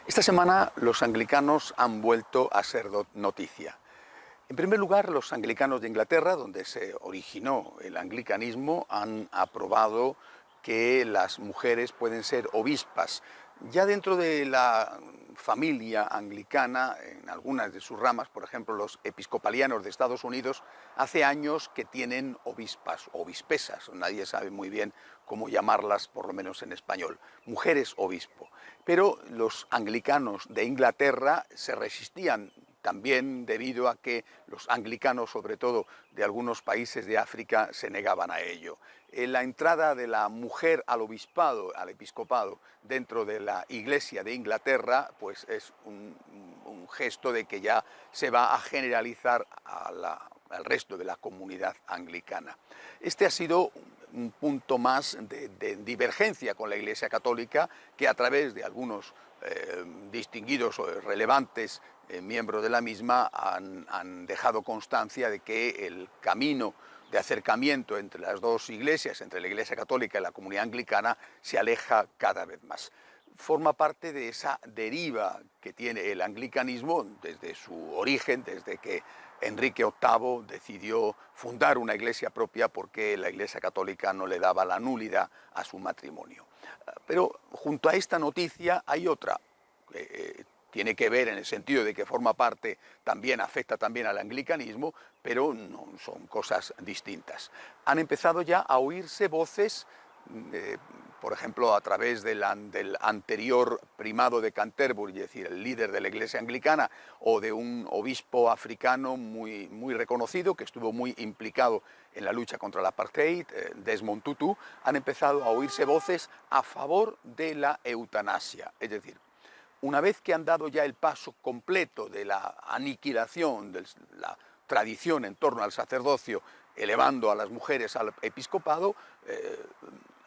Esta semana los anglicanos han vuelto a ser noticia. En primer lugar, los anglicanos de Inglaterra, donde se originó el anglicanismo, han aprobado que las mujeres pueden ser obispas. Ya dentro de la familia anglicana, en algunas de sus ramas, por ejemplo los episcopalianos de Estados Unidos, hace años que tienen obispas, obispesas, nadie sabe muy bien cómo llamarlas, por lo menos en español, mujeres obispo. Pero los anglicanos de Inglaterra se resistían también debido a que los anglicanos, sobre todo de algunos países de África, se negaban a ello. La entrada de la mujer al obispado, al episcopado, dentro de la Iglesia de Inglaterra, pues es un gesto de que ya se va a generalizar al resto de la comunidad anglicana. Este ha sido un punto más de divergencia con la Iglesia Católica, que a través de algunos distinguidos o relevantes miembros de la misma han dejado constancia de que el camino de acercamiento entre las dos iglesias, entre la Iglesia Católica y la comunidad anglicana, se aleja cada vez más. Forma parte de esa deriva que tiene el anglicanismo desde su origen, desde que Enrique VIII decidió fundar una iglesia propia porque la Iglesia Católica no le daba la nulidad a su matrimonio. Pero junto a esta noticia hay otra, tiene que ver en el sentido de que forma parte, también afecta también al anglicanismo, pero no son cosas distintas. Han empezado ya a oírse voces, por ejemplo, a través del anterior primado de Canterbury, es decir, el líder de la Iglesia anglicana, o de un obispo africano muy reconocido, que estuvo muy implicado en la lucha contra el apartheid, Desmond Tutu, han empezado a oírse voces a favor de la eutanasia, es decir, una vez que han dado ya el paso completo de la aniquilación de la tradición en torno al sacerdocio, elevando a las mujeres al episcopado,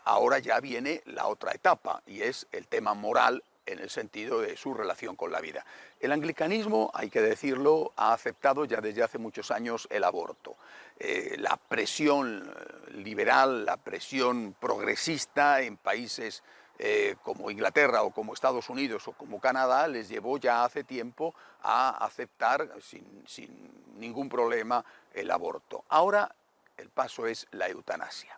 ahora ya viene la otra etapa, y es el tema moral en el sentido de su relación con la vida. El anglicanismo, hay que decirlo, ha aceptado ya desde hace muchos años el aborto. La presión liberal, la presión progresista en países como Inglaterra o como Estados Unidos o como Canadá les llevó ya hace tiempo a aceptar sin ningún problema el aborto. Ahora el paso es la eutanasia.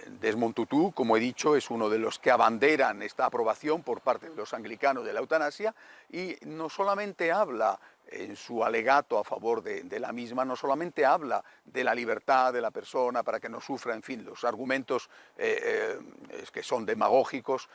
Desmond Tutu, como he dicho, es uno de los que abanderan esta aprobación por parte de los anglicanos de la eutanasia, y no solamente habla en su alegato a favor de la misma, no solamente habla de la libertad de la persona para que no sufra, en fin, los argumentos que son demagógicos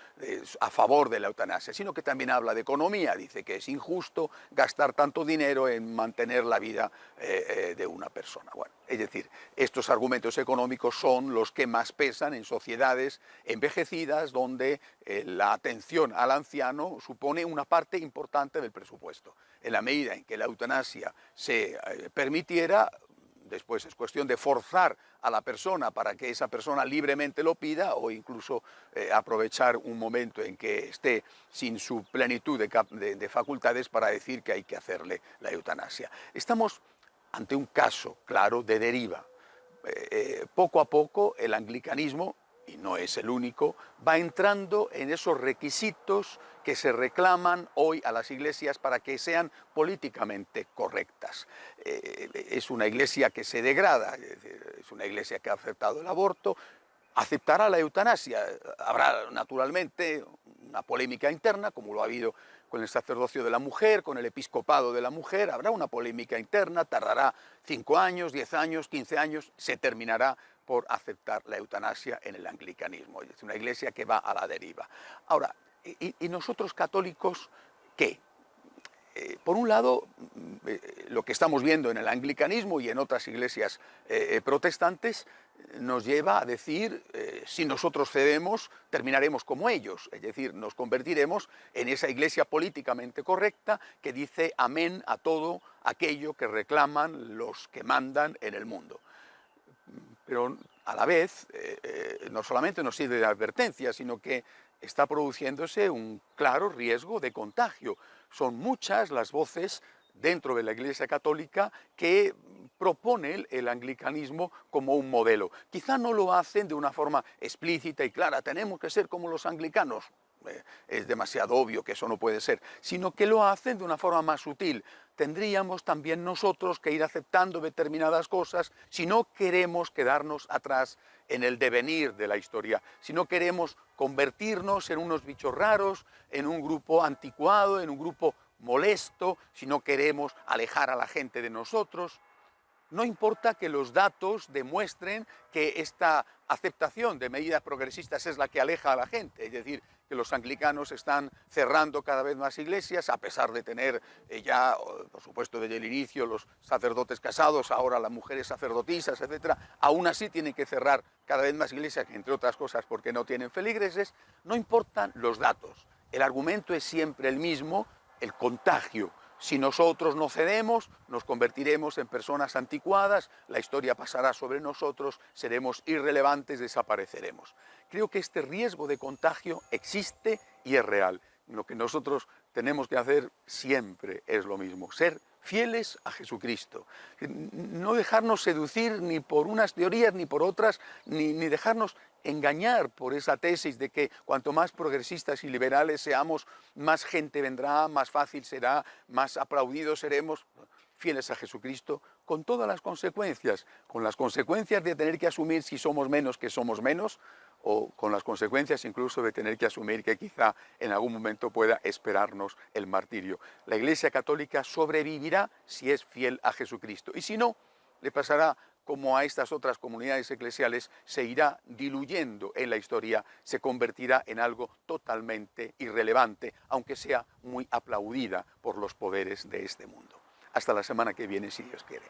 a favor de la eutanasia, sino que también habla de economía. Dice que es injusto gastar tanto dinero en mantener la vida de una persona. Bueno, es decir, estos argumentos económicos son los que más pesan en sociedades envejecidas donde la atención al anciano supone una parte importante del presupuesto. En la medida en que la eutanasia se permitiera, después es cuestión de forzar a la persona para que esa persona libremente lo pida, o incluso aprovechar un momento en que esté sin su plenitud de facultades para decir que hay que hacerle la eutanasia. Estamos ante un caso claro de deriva. Poco a poco el anglicanismo, y no es el único, va entrando en esos requisitos que se reclaman hoy a las iglesias para que sean políticamente correctas. Es una iglesia que se degrada, es una iglesia que ha aceptado el aborto, aceptará la eutanasia. Habrá naturalmente una polémica interna, como lo ha habido con el sacerdocio de la mujer, con el episcopado de la mujer, habrá una polémica interna, tardará 5 años, 10 años, 15 años, se terminará por aceptar la eutanasia en el anglicanismo. Es una iglesia que va a la deriva. Ahora, ¿y nosotros católicos qué? Por un lado, lo que estamos viendo en el anglicanismo y en otras iglesias protestantes nos lleva a decir, si nosotros cedemos, terminaremos como ellos, es decir, nos convertiremos en esa iglesia políticamente correcta que dice amén a todo aquello que reclaman los que mandan en el mundo. Pero a la vez, no solamente nos sirve de advertencia, sino que está produciéndose un claro riesgo de contagio. Son muchas las voces dentro de la Iglesia Católica que proponen el anglicanismo como un modelo. Quizá no lo hacen de una forma explícita y clara, tenemos que ser como los anglicanos. es demasiado obvio que eso no puede ser, sino que lo hacen de una forma más sutil. Tendríamos también nosotros que ir aceptando determinadas cosas si no queremos quedarnos atrás en el devenir de la historia, si no queremos convertirnos en unos bichos raros, en un grupo anticuado, en un grupo molesto, si no queremos alejar a la gente de nosotros. No importa que los datos demuestren que esta aceptación de medidas progresistas es la que aleja a la gente, es decir, que los anglicanos están cerrando cada vez más iglesias, a pesar de tener ya, por supuesto, desde el inicio los sacerdotes casados, ahora las mujeres sacerdotisas, etcétera, aún así tienen que cerrar cada vez más iglesias, entre otras cosas porque no tienen feligreses. No importan los datos, el argumento es siempre el mismo, el contagio. Si nosotros no cedemos, nos convertiremos en personas anticuadas, la historia pasará sobre nosotros, seremos irrelevantes, desapareceremos. Creo que este riesgo de contagio existe y es real. Lo que nosotros tenemos que hacer siempre es lo mismo, ser fieles a Jesucristo. No dejarnos seducir ni por unas teorías ni por otras, ni dejarnos engañar por esa tesis de que cuanto más progresistas y liberales seamos, más gente vendrá, más fácil será, más aplaudidos seremos. Fieles a Jesucristo, con todas las consecuencias, con las consecuencias de tener que asumir si somos menos que somos menos, o con las consecuencias incluso de tener que asumir que quizá en algún momento pueda esperarnos el martirio. La Iglesia Católica sobrevivirá si es fiel a Jesucristo, y si no, le pasará como a estas otras comunidades eclesiales, se irá diluyendo en la historia, se convertirá en algo totalmente irrelevante, aunque sea muy aplaudida por los poderes de este mundo. Hasta la semana que viene, si Dios quiere.